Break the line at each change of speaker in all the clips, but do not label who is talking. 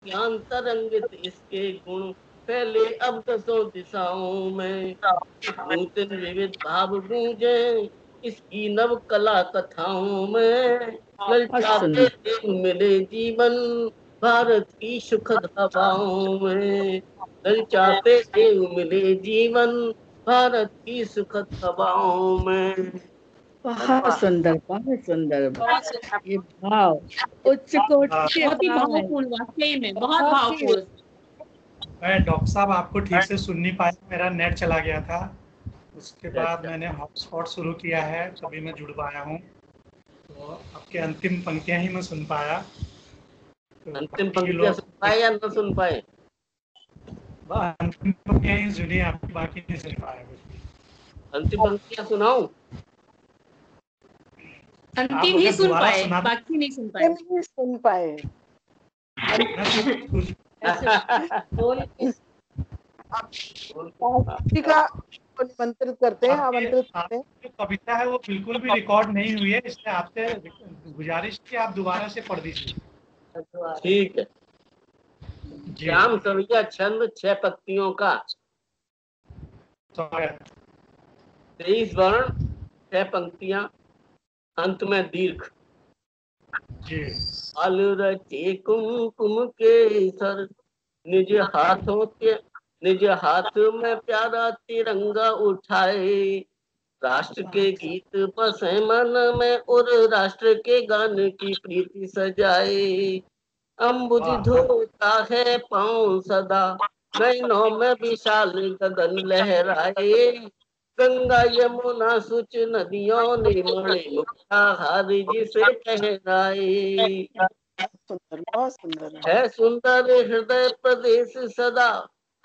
ज्ञान तरंगित इसके गुण फैले अब दसों दिशाओं में। नूतन विविध भाव गूंजे इसकी नव कला कथाओं में। ललचाते देव मिले जीवन भारत की सुखद हवाओं में। ललचाते देव मिले जीवन भारत की सुखद हवाओं में।
बहुत सुंदर, बहुत सुंदर। ये भाव उच्च कोटि के
बहुत ही
भाव है।
भावपूर्ण, वाकई में बहुत भावपूर्ण।
मैं डॉक्टर साहब आपको ठीक से सुन नहीं पाया, मेरा नेट चला गया था। उसके बाद मैंने हॉटस्पॉट शुरू किया है, तभी मैं जुड़ पाया हूँ। तो आपके अंतिम पंक्तियां ही मैं सुन पाया। तो
अंतिम पंक्तियां सुन पाए या न सुन पाए?
अंतिम पंक्तियां ही सुनी, आपकी बाकी नहीं सुन पाया कुछ।
अंतिम पंक्तियां सुनाऊं?
अंतिम ही सुन पाए, बाकी नहीं सुन पाए।
नहीं सुन पाए। का निमंत्रित करते हैं, आमंत्रित करते हैं।
जो कविता है वो बिल्कुल भी रिकॉर्ड नहीं हुई है, इसलिए आपसे गुजारिश की आप दोबारा से पढ़ दीजिए।
ठीक है। श्याम सविया छंद 6 पंक्तियों का, 23 वर्ण, 6 पंक्तियां, अंत में दीर्घ। अल रचे कुमकुम के सर निज हाथ में प्यारा तिरंगा उठाए। राष्ट्र के गीत बसे मन में और राष्ट्र के गान की प्रीति सजाए। अम्बुज धोता है पाँव सदा नैनों में विशाल गगन लहराए। गंगा यमुना सुच नदियों ने मणि मुक्ता हार जिसे कहराए।
बहुत सुंदर
है सुंदर हृदय प्रदेश सदा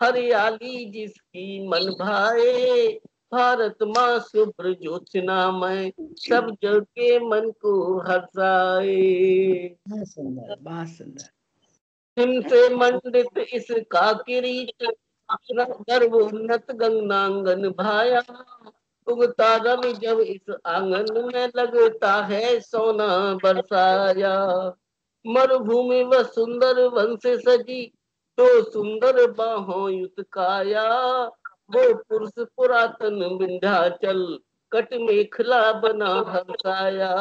हरियाली जिसकी मन भाए। भारत माँ शुभ्र ज्योत्सना में सब जग के मन को हर्षाए।
बहुत सुंदर, बहुत सुंदर।
हिम से मंडित इसका किरीट गर्वोन्नत गंगांगन भाया। उगता रवि जब इस आंगन में लगता है सोना बरसाया। मरुभूमि व सुंदर वन से सजी तो सुंदर बाहों युत काया। वो पुरुष पुरातन विंध्याचल कट मेखला बना हर्षाया।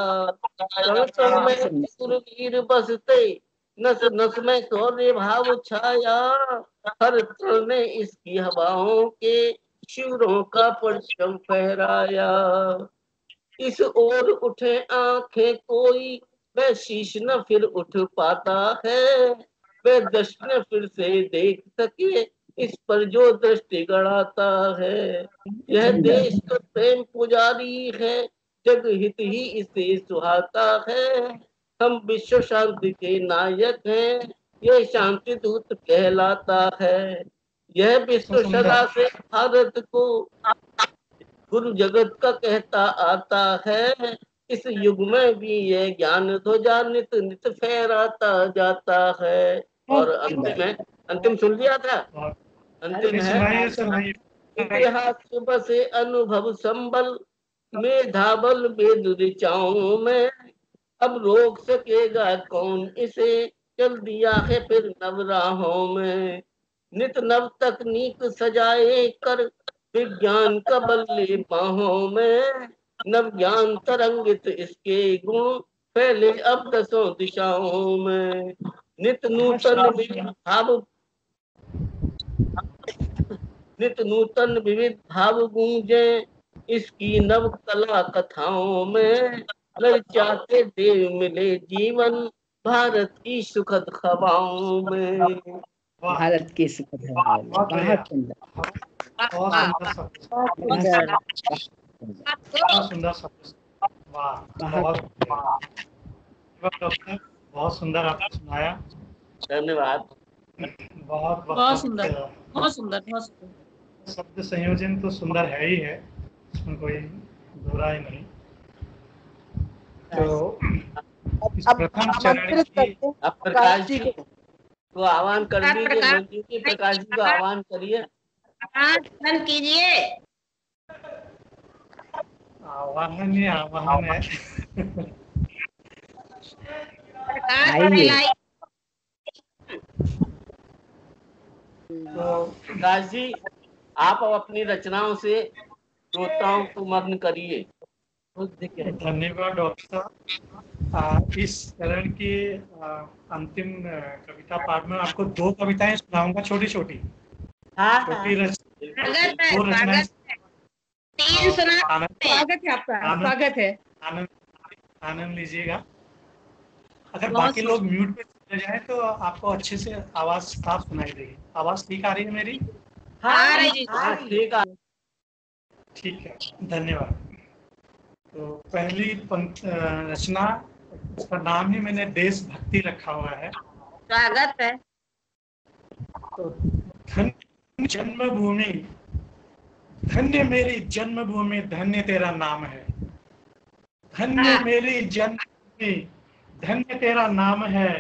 कण में सुरवीर बसते नस नस में शौर्य भाव छाया। हर तल ने इसकी हवाओं के शिवरों का परचम फहराया। इस ओर उठे आंखें कोई वह शीश न फिर उठ पाता है। वह दृष्टि फिर से देख सके इस पर जो दृष्टि गड़ाता है। यह देश तो प्रेम पुजारी है जग हित ही इसे सुहाता है। हम विश्व शांति के नायक हैं यह शांति दूत कहलाता है। यह विश्व सदा से भारत को गुरु जगत का कहता आता है। इस युग में भी ये ज्ञान ध्वजा नित नित फहराता जाता है। और अंतिम है, अंतिम सुन लिया था? अंतिम है इतिहास सुबह से अनुभव संबल मेधाबल वेद ऋचाओं में। अब रोक सकेगा कौन इसे चल दिया है फिर नव राहों में। नित नव तकनीक सजाए कर विज्ञान का बल ले बाहों में। नव ज्ञान तरंगित इसके गुण फैले अब दसों दिशाओं में। नित नूतन विविध भाव गूंजे इसकी नव कला कथाओं में। ललचाते देव मिले जीवन भारत की सुखद हवाओं में।
भारत की सुखद हवाओं में। बहुत सुंदर,
बहुत सुंदर, बहुत सुंदर आपने सुनाया।
धन्यवाद।
बहुत सुंदर, बहुत सुंदर, बहुत सुंदर।
शब्द संयोजन तो सुंदर है ही है, इसमें कोई दो राय नहीं। तो इस प्रथम चरण की
अब प्रकाश जी को आह्वान कर दीजिए। प्रकाश जी को आह्वान करिए।
आह्वान कीजिए।
आह्वान है, आह्वान है।
आइए।
तो
प्रकाश जी, आप अब अपनी रचनाओं से श्रोताओं को मग्न करिए।
धन्यवाद डॉक्टर साहब। इस चरण की अंतिम कविता पाठ में आपको 2 कविताएं सुनाऊंगा, छोटी छोटी छोटी
स्वागत है,
दो रचनाएं।
स्वागत है। 3 सुना।
स्वागत है आपका, स्वागत है।
आनंद लीजिएगा। अगर बाकी लोग म्यूट पे चले जाए तो आपको अच्छे से आवाज साफ सुनाई देगी। आवाज ठीक आ रही है मेरी?
आ रही जी।
ठीक है,
ठीक है, धन्यवाद। तो पहली रचना, उसका नाम ही मैंने देशभक्ति रखा हुआ है।
स्वागत है।
तो धन्य जन्मभूमि, धन्य मेरी जन्मभूमि, धन्य तेरा नाम है। धन्य मेरी जन्मभूमि, धन्य तेरा नाम है।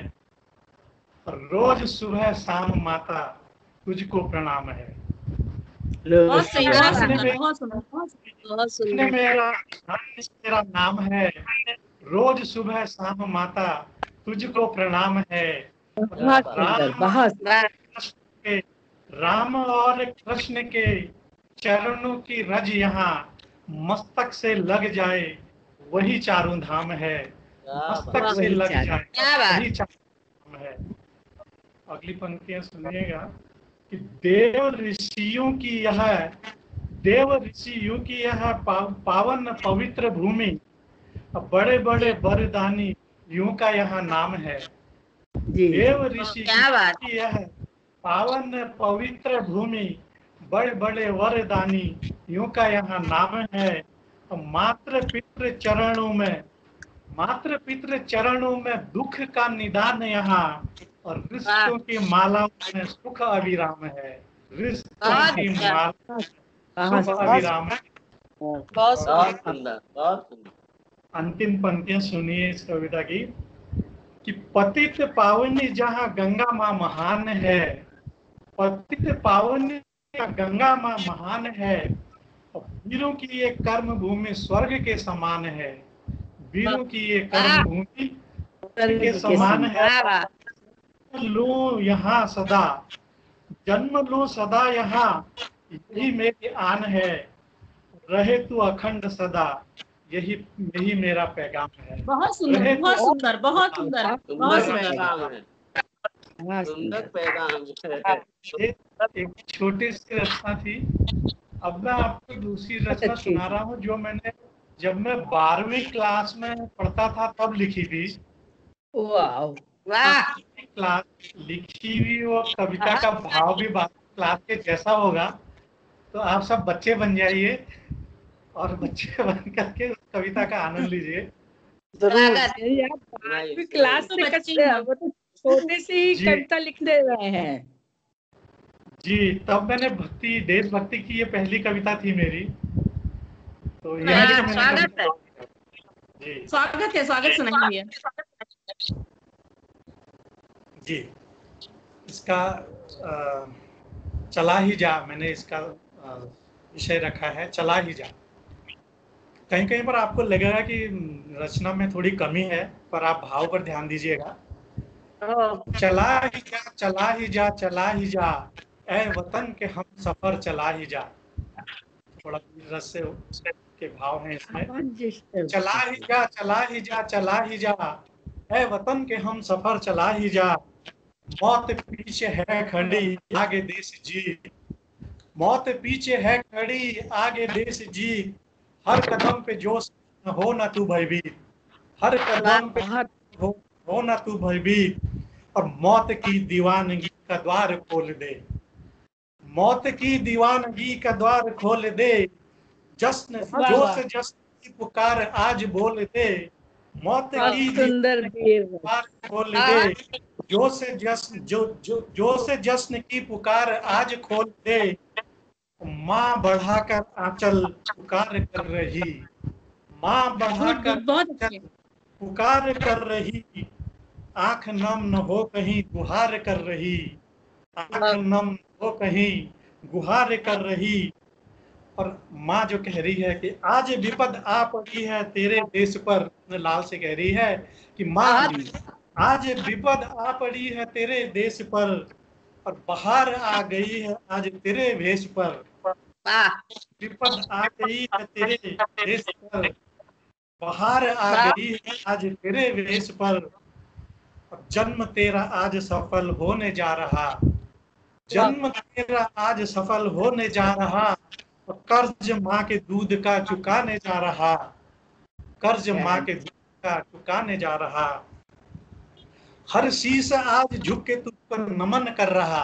रोज सुबह शाम माता तुझको प्रणाम है।
बहुत सही, बहुत सुंदर,
धन्य
बहुत सुंदर, बहुत सुंदर।
मेरा धन्य तेरा नाम है। रोज सुबह शाम माता तुझको प्रणाम है।
बहुत सुंदर, बहुत
राम और कृष्ण के चरणों की रज यहाँ मस्तक से लग जाए वही चारों धाम है। मस्तक से लग जाए वही चारों धाम है। अगली पंक्तियां सुनिएगा कि देव ऋषियों की यह पावन पवित्र भूमि, बड़े बड़े वरदानी यूं का यहाँ नाम है। देव ऋषि की यह पावन पवित्र भूमि, बड़े बड़े वरदानी यूं का यहाँ नाम है। मात्र पितृ चरणों में दुख का निदान यहाँ, और रिश्तों की माला में सुख अविराम है। रिश्तों की माला सुख अविराम है।
बहुत सुंदर, बहुत सुंदर।
अंतिम पंक्तियां सुनिए इस कविता की कि पतित पावनी जहाँ गंगा माँ महान है। पतित पावनी गंगा माँ महान है। वीरों की ये कर्म भूमि स्वर्ग के समान है। वीरों की ये कर्म भूमि स्वर्ग के समान है। लो यहाँ सदा, जन्म लो सदा यहाँ, यही मेरी आन है। रहे तू अखंड सदा, यही मेरा पैगाम है।
बहुत सुंदर, बहुत सुंदर, बहुत सुंदर, बहुत सुंदर
पैगाम है, सुंदर पैगाम है।
एक छोटी सी रचना थी। अब मैं आपको दूसरी रचना सुना रहा हूँ जो मैंने जब मैं 12वीं क्लास में पढ़ता था तब लिखी थी।
वाह,
क्लास लिखी हुई वो कविता का भाव भी क्लास के जैसा होगा। तो आप सब बच्चे बन जाइए और बच्चे बन करके उस कविता का आनंद लीजिए।
क्लास में बच्चे वो तो छोटे से ही कविता लिख दे रहे हैं
जी। तब मैंने देशभक्ति की ये पहली कविता थी मेरी। तो
स्वागत है
जी,
स्वागत है, स्वागत सुनाइए
जी। इसका चला ही जा, मैंने इसका विषय रखा है चला ही जा। कहीं कहीं पर आपको लगेगा कि रचना में थोड़ी कमी है, पर आप भाव पर ध्यान दीजिएगा। चला ही जा, चला ही जा, चला ही जा, ऐ वतन के हम सफर चला ही जा। थोड़ा रस के भाव हैं इसमें। चला ही जा, चला ही जा, चला ही जा, ऐ वतन के हम सफर चला ही जा। मौत पीछे है खड़ी आगे देश जी, मौत पीछे है खड़ी आगे देश जी। हर कदम पे जोश हो ना तू भयभीत, हर कदम पे हो ना तू भयभीत। और मौत की दीवानगी का द्वार खोल दे, मौत की दीवानगी का द्वार खोल दे। जश्न जोश जश्न की पुकार आज बोल दे। मौत की द्वार खोल दे। जो से जश्न की पुकार आज खोल दे। माँ बढ़ाकर आंचल पुकार कर रही, माँ बढ़ाकर पुकार कर रही। आंख नम न हो कहीं गुहार कर रही, आंख नम हो कहीं गुहार कर रही। और माँ जो कह रही है कि आज विपद आ पड़ी है तेरे देश पर, लाल से कह रही है कि माँ आज विपद आ पड़ी है तेरे देश पर। और बाहर आ गई है आज तेरे भेष पर, विपद आ गई है तेरे भेष पर, बाहर आ गई है आज तेरे वेश पर, और जन्म तेरा आज सफल होने जा रहा, जन्म तेरा आज सफल होने जा रहा, और कर्ज माँ के दूध का चुकाने जा रहा, कर्ज माँ के दूध का चुकाने जा रहा, हर शीश आज झुक के तुझ पर नमन कर रहा,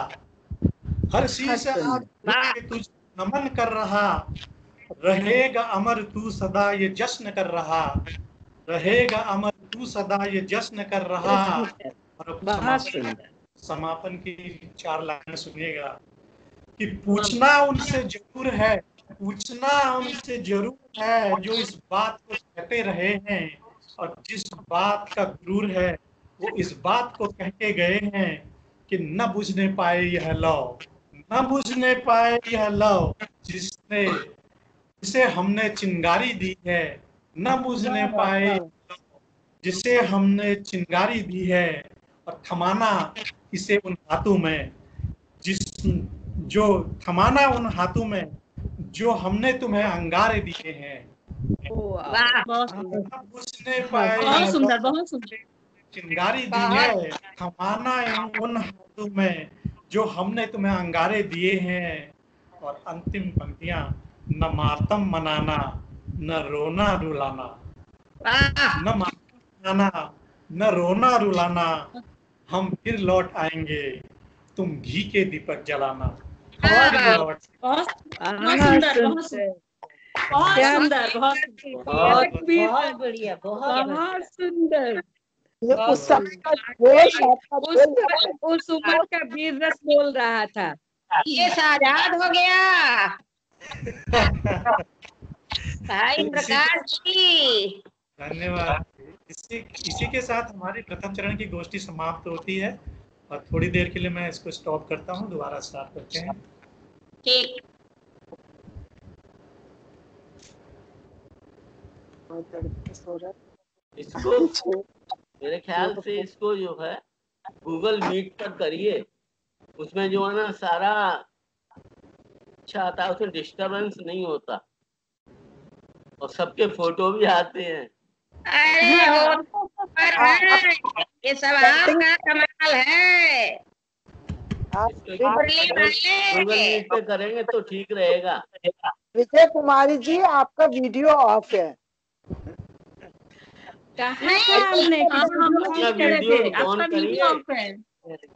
हर शीश आज झुक के तुझ नमन कर रहा, रहेगा अमर तू सदा ये जश्न कर रहा, रहेगा अमर तू सदा ये जश्न कर रहा। और समापन की 4 लाइनें सुनिएगा कि पूछना उनसे जरूर है, पूछना उनसे जरूर है जो इस बात को कहते रहे हैं, और जिस बात का गुरूर है वो इस बात को कह के गए हैं कि न बुझने पाए यह लौ, न बुझने पाए यह लौ जिसने, जिसे हमने चिंगारी दी है, न बुझने पाए जिसे हमने चिंगारी दी है, और थमाना इसे उन हाथों में जिस, जो थमाना उन हाथों में जो हमने तुम्हें अंगारे दिए हैं, न बुझने पाए
बहुत सुंदर, बहुत सुंदर।
चिंगारी दी है, थमाना उन हाथों में जो हमने तुम्हें अंगारे दिए हैं। और अंतिम पंक्तियां, न मातम मनाना न रोना रुलाना, न मातम मनाना न रोना रुलाना, हम फिर लौट आएंगे तुम घी के दीपक जलाना, हम फिर लौट।
बहुत सुंदर, बहुत सुंदर, बहुत सुंदर,
बहुत बढ़िया, बहुत सुंदर।
उस समय का जोश आपका
उस उम्र का वीर रस बोल रहा था।
ये आजाद हो गया भाई प्रकाश जी।
धन्यवाद। इसी के साथ हमारी प्रथम चरण की गोष्ठी समाप्त होती है, और थोड़ी देर के लिए मैं इसको स्टॉप करता हूँ, दोबारा स्टार्ट करते हैं।
ठीक।
इसको मेरे ख्याल से इसको जो है गूगल मीट पर करिए, उसमें जो है ना सारा अच्छा आता है, उसमें डिस्टरबेंस नहीं होता और सबके फोटो भी आते हैं।
अरे हो पर है, ये सब आपका कमाल है।
गूगल मीट पे करेंगे तो ठीक रहेगा।
विजय कुमारी जी आपका वीडियो ऑफ है।
वीडियो ऑन करिए।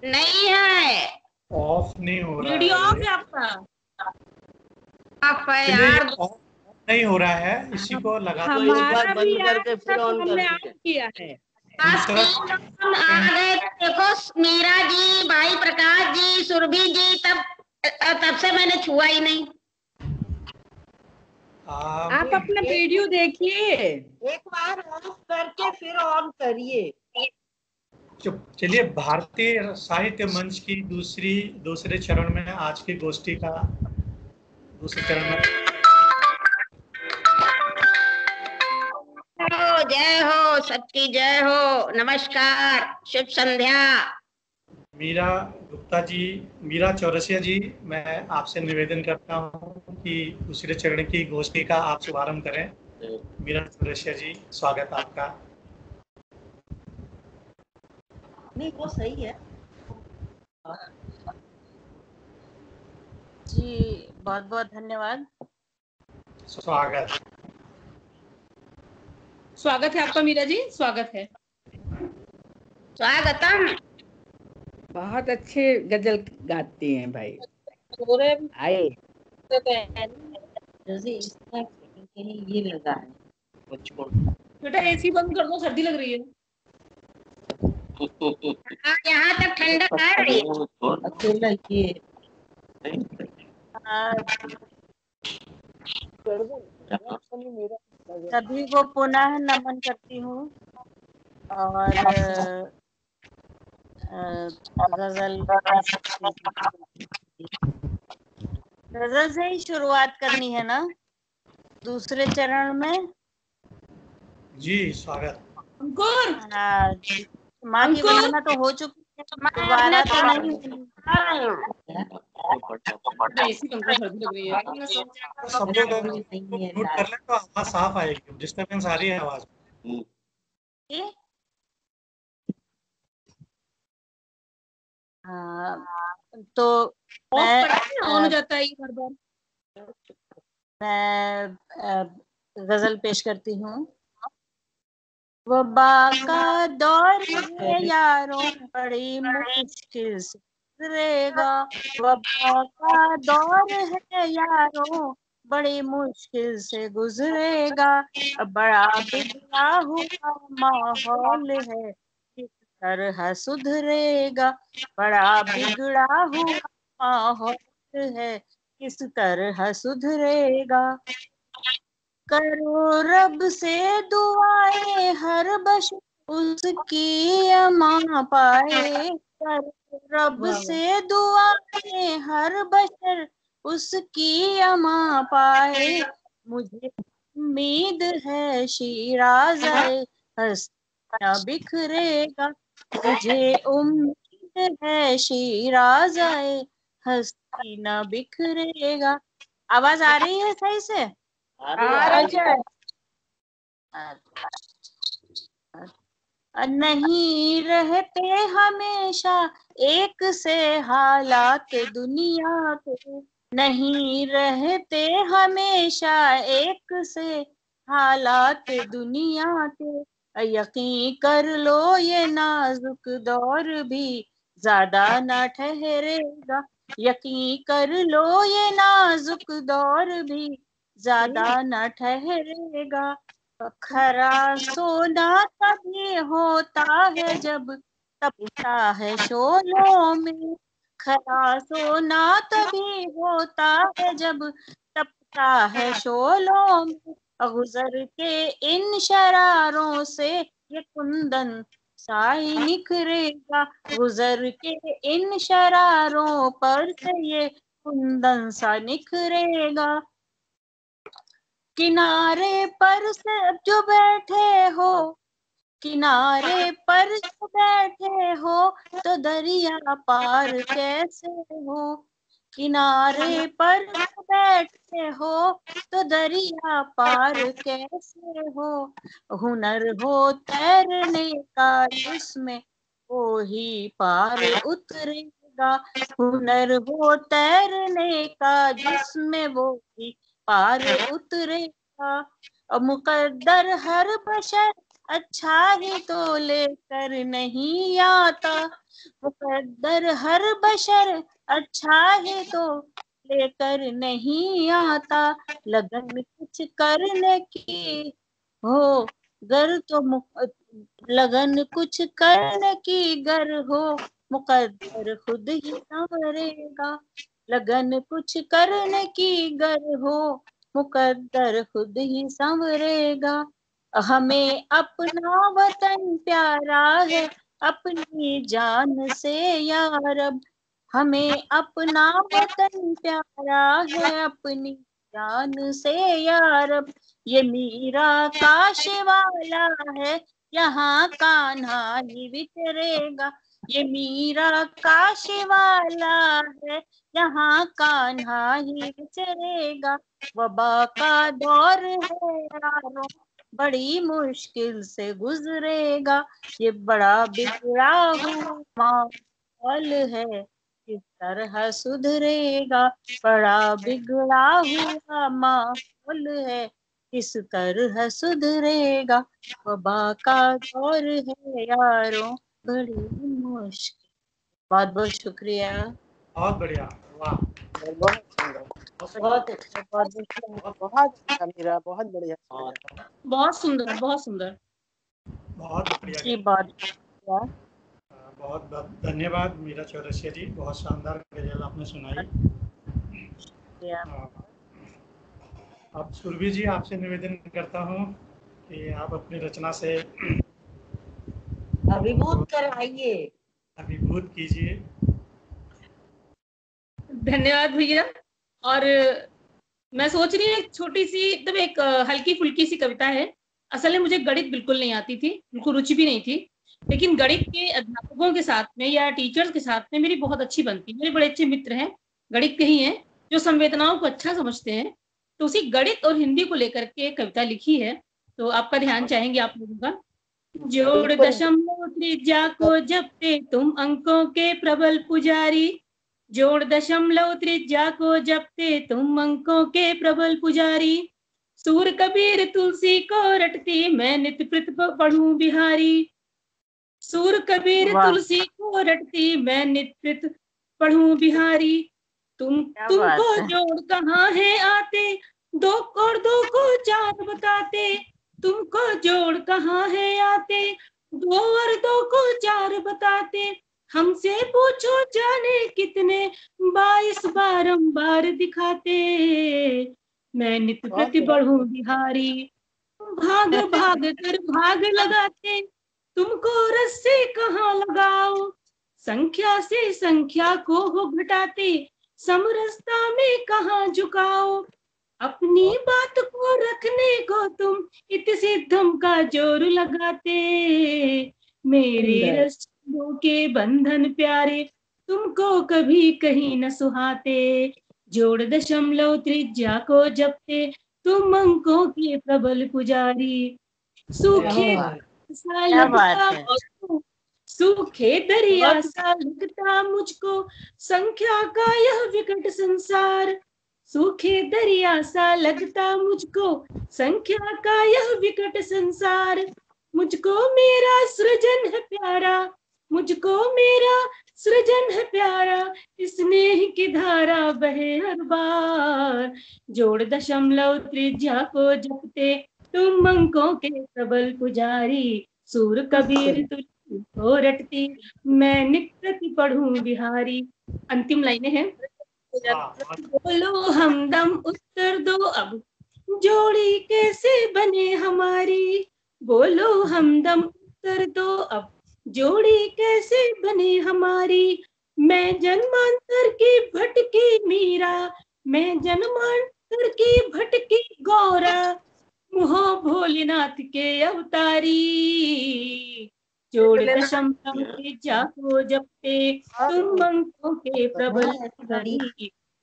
नहीं है,
ऑफ नहीं हो रहा,
वीडियो ऑफ है आपका,
ऑफ है यार,
नहीं हो रहा है, इसी को लगा
तो एक बार बंद करके फिर ऑन कर
किया है।
आ गए देखो, मीरा जी, भाई प्रकाश जी, सुरभि जी, तब से मैंने छुआ ही नहीं।
आप अपना वीडियो देखिए,
एक बार ऑफ करके फिर ऑन करिए।
चलिए, भारतीय साहित्य मंच की दूसरे चरण में आज की गोष्ठी का दूसरे चरण में।
जय हो, सबकी जय हो, नमस्कार, शुभ संध्या।
मीरा गुप्ता जी, मीरा चौरसिया जी, मैं आपसे निवेदन करता हूं कि दूसरे चरण की गोष्ठी का आप शुभारंभ करें। मीरा चौरसिया जी, स्वागत आपका।
नहीं वो सही है
जी, बहुत बहुत धन्यवाद। स्वागत है आपका मीरा जी, स्वागत है।
स्वागतम।
बहुत अच्छे गजल गाती हैं भाई। आए ये लगा है,
बेटा एसी बंद कर दो, सर्दी लग रही है।
यहाँ तक ठंडक आ रही है।
अकेला ये
सभी को पुनः नमन करती हूँ और गजल से ही शुरुआत करनी है ना दूसरे चरण में।
जी स्वागत।
अंकुर,
माँ की वंदना तो हो चुकी दोबारा तो नहीं
इसी पंखा सर्दी लग रही है।
तो सब लोग म्यूट कर ले तो आवाज साफ आएगी, डिस्टर्बेंस आ रही है आवाज।
हुई। हाँ, तो
ऑन हो जाता है ये बार बार।
मैं गजल पेश करती हूँ। वबा का दौर है यारों बड़ी मुश्किल से गुजरेगा। वबा का दौर है यारों बड़ी मुश्किल से गुजरेगा। बड़ा बिगड़ा हुआ माहौल है किस तरह सुधरेगा। बड़ा बिगड़ा हुआ माहौल है किस तरह सुधरेगा। करो रब से दुआएं हर बशर उसकी अमा पाए। करो रब से दुआएं हर बशर उसकी अमा पाए। मुझे उम्मीद है शिराज़े हस्ती न बिखरेगा। मुझे उम्मीद है शिराज़े हस्ती न बिखरेगा। आवाज आ रही है सही से? नहीं रहते हमेशा एक से हालात दुनिया के। नहीं रहते हमेशा एक से हालात दुनिया के। यकीन कर लो ये नाजुक दौर भी ज्यादा न ठहरेगा। यकीन कर लो ये नाजुक दौर भी ज्यादा न ठहरेगा। खरा सोना तभी होता है जब तपता है शोलों में। खरा सोना तभी होता है जब तपता है शोलों में। गुजर के इन शरारों से ये कुंदन साई निखरेगा। गुजर के इन शरारों पर से ये कुंदन सा निखरेगा। किनारे पर से जो बैठे हो, किनारे पर जो बैठे हो तो दरिया पार कैसे हो। किनारे पर जो बैठे हो तो दरिया पार कैसे हो। हुनर हो तैरने का जिसमें वो ही पार उतरेगा। हुनर हो तैरने का जिसमें वो ही पार उतरेगा। मुकद्दर हर बशर अच्छा ही तो लेकर नहीं आता। मुकद्दर हर बशर अच्छा ही तो लेकर नहीं आता। लगन कुछ करने की हो गर तो लगन कुछ करने की गर हो मुकद्दर खुद ही संवरेगा। लगन कुछ करने की गर हो मुकद्दर खुद ही संवरेगा। हमें अपना वतन प्यारा है अपनी जान से या रब। हमें अपना वतन प्यारा है अपनी जान से या रब। ये मीरा काश वाला है यहाँ कान्हा ही विचरेगा। ये मीरा काश वाला है यहाँ कान्हा ही विचरेगा। वबा का दौर है यारों बड़ी मुश्किल से गुजरेगा। ये बड़ा बिगड़ा हुआ माहौल है किस तरह सुधरेगा। बड़ा बिगड़ा हुआ माहौल है किस तरह सुधरेगा। वबा का दौर है यारों बड़ी मुश्किल। बहुत बहुत शुक्रिया।
बहुत बढ़िया, वाह,
बहुत सुंदर,
बहुत अच्छा।
बहुत अच्छा मीरा, बहुत बढ़िया।
बहुत सुंदर, बहुत सुंदर।
बहुत बढ़िया।
जी बहुत बढ़िया।
बहुत धन्यवाद मीरा चौरसिया जी, बहुत शानदार गजल आपने सुनाई। अब सुरभि जी आपसे निवेदन करता हूँ कि आप अपनी रचना से
अभिभूत करवाइए,
अभिभूत कीजिए।
धन्यवाद भैया। और मैं सोच रही हूँ एक छोटी सी एकदम एक हल्की फुल्की सी कविता है। असल में मुझे गणित बिल्कुल नहीं आती थी, बिल्कुल रुचि भी नहीं थी, लेकिन गणित के अध्यापकों के साथ में या टीचर्स के साथ में मेरी बहुत अच्छी बनती है। मेरे बड़े अच्छे मित्र हैं, गणित के ही हैं, जो संवेदनाओं को अच्छा समझते हैं। तो उसी गणित और हिंदी को लेकर के एक कविता लिखी है, तो आपका ध्यान चाहेंगे आप लोगों का। जोड़ दशमलव त्रिज्या को जपते तुम अंकों के प्रबल पुजारी, जोड़ दशमलव त्रिज्या को जपते तुम अंकों के प्रबल पुजारी, सूर कबीर तुलसी को रटती मैं नित्य प्रति पढ़ूं बिहारी, सूर कबीर तुलसी को रटती मैं नित्य प्रति पढ़ूं बिहारी, तुमको जोड़ कहाँ है आते, दो और दो को चार बताते, तुमको जोड़ कहाँ है आते, दो और दो को चार बताते, हमसे पूछो जाने कितने 22 बारंबार दिखाते, मैं नित्य प्रति बढ़ूं बिहारी, भाग भाग कर भाग लगाते, तुमको रस्से कहाँ लगाओ, संख्या से संख्या को हो घटाते, समरसता में कहाँ झुकाओ, अपनी बात को रखने को तुम इत सिद्धम का जोर लगाते, मेरे रस्सों के बंधन प्यारे तुमको कभी कहीं न सुहाते, जोड़ दशमलव त्रिज्या को जपते तुम अंकों के प्रबल पुजारी, सूखे सा लगता मुझको, सूखे दरिया सा लगता मुझको, संख्या का यह विकट संसार, सूखे दरिया सा लगता मुझको, संख्या का यह विकट संसार, मुझको मेरा सृजन है प्यारा, मुझको मेरा सृजन है प्यारा, स्नेह की धारा बहे हर बार, जोड़ दशमलव त्रिज्या को जपते तुम अंकों के प्रबल पुजारी, सूर कबीर तुलसी को रटती मैं नित्य प्रति पढ़ूं बिहारी। अंतिम लाइनें हैं। बोलो हमदम उत्तर दो अब, जोड़ी कैसे बने हमारी, बोलो हमदम उत्तर दो अब, जोड़ी कैसे बने हमारी, मैं जन्मांतर की भटकी मीरा, मैं जन्मांतर की भटकी गौरा, मुहो भोलेनाथ के अवतारी, जोड़ दशमलव त्रिज्या को जपते तुम अंकों के प्रबल पुजारी,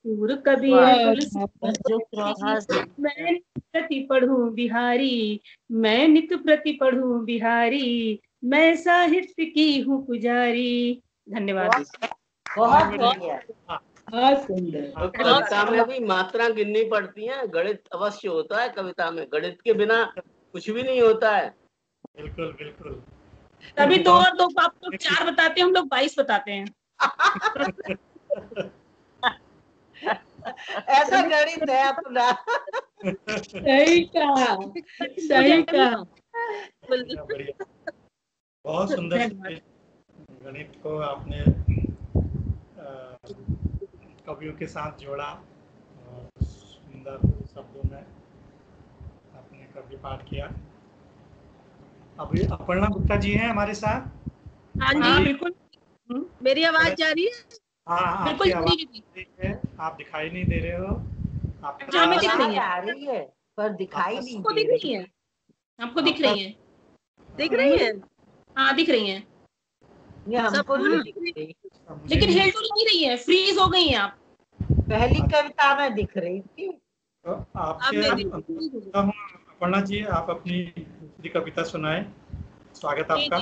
सूर कबीर तुलसी मैं प्रति पढ़ूं बिहारी, मैं नित्य प्रति पढ़ूं बिहारी, मैं साहित्य की हूँ पुजारी। धन्यवाद।
बहुत सुंदर। कविता में भी मात्रा गिननी पड़ती है, गणित अवश्य होता है कविता में, गणित के बिना कुछ भी नहीं होता है।
बिल्कुल बिल्कुल।
तभी 2 और 2 आप लोग 4 बताते हैं, हम लोग 22 बताते हैं।
ऐसा गणित है अपना।
सही कहा, सही कहा।
बहुत सुंदर गणित को आपने कवियों के साथ जोड़ा और सुंदर शब्दों में आपने कवि पाठ किया। अभी अपर्णा गुप्ता जी हैं हमारे साथ।
हाँ जी बिल्कुल।
मेरी आवाज जा रही है?
हाँ आपकी आवाज है, आप दिखाई नहीं दे रहे हो।
हमें दिख रही है,
आ रही है पर दिखाई नहीं
आपको दिख रही है, आपको दिख रही है,
दिख रही है?
हाँ दिख रही है,
हमको नहीं दिख रही,
लेकिन हिलडुल नहीं रही है, फ्रीज हो गई हैं आप।
पहली कविता में दिख रही थी।
तो आपसे अपर्णा जी आप अपनी दूसरी कविता सुनाएं। स्वागत आपका।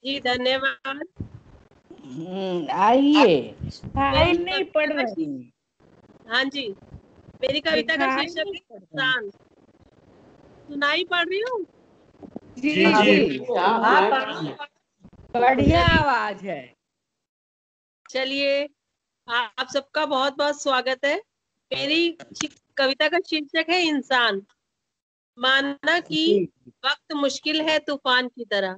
जी धन्यवाद।
आइए, नहीं पढ़ रही।
हाँ जी, मेरी कविता का शीर्षक है इंसान। सुनाई पढ़ रही हूँ?
जी जी, बढ़िया आवाज है।
चलिए, आप सबका बहुत बहुत स्वागत है। मेरी कविता का शीर्षक है इंसान। माना कि वक्त मुश्किल है तूफान की तरह,